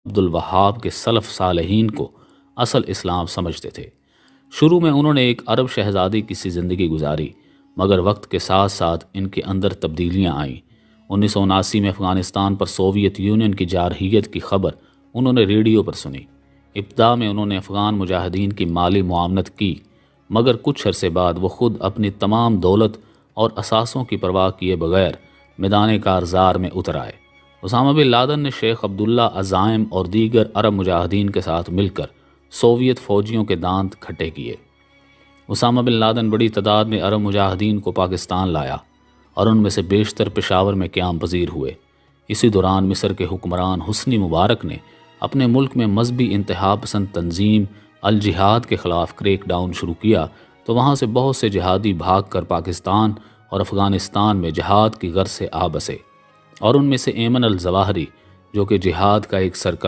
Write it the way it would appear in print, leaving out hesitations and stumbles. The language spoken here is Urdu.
عبدالوہاب کے سلف صالحین کو اصل اسلام سمجھتے تھے۔ شروع میں انہوں نے ایک عرب شہزادی کی سی زندگی گزاری، مگر وقت کے ساتھ ساتھ ان کے اندر تبدیلیاں آئیں۔ 1979 میں افغانستان پر سوویت یونین کی جارحیت کی خبر انہوں نے ریڈیو پر سنی۔ ابتدا میں انہوں نے افغان مجاہدین کی مالی معاونت کی، مگر کچھ عرصے بعد وہ خود اپنی تمام دولت اور اثاثوں کی پرواہ کیے بغیر میدان کارزار میں اتر آئے۔ اسامہ بن لادن نے شیخ عبداللہ عزائم اور دیگر عرب مجاہدین کے ساتھ مل کر سوویت فوجیوں کے دانت کھٹے کیے۔ اسامہ بن لادن بڑی تعداد میں عرب مجاہدین کو پاکستان لایا اور ان میں سے بیشتر پشاور میں قیام پذیر ہوئے۔ اسی دوران مصر کے حکمران حسنی مبارک نے اپنے ملک میں مذہبی انتہا پسند تنظیم الجہاد کے خلاف کریک ڈاؤن شروع کیا تو وہاں سے بہت سے جہادی بھاگ کر پاکستان اور افغانستان میں جہاد کی غرض سے آ بسے، اور ان میں سے ایمن الظواہری جو کہ جہاد کا ایک سرکردہ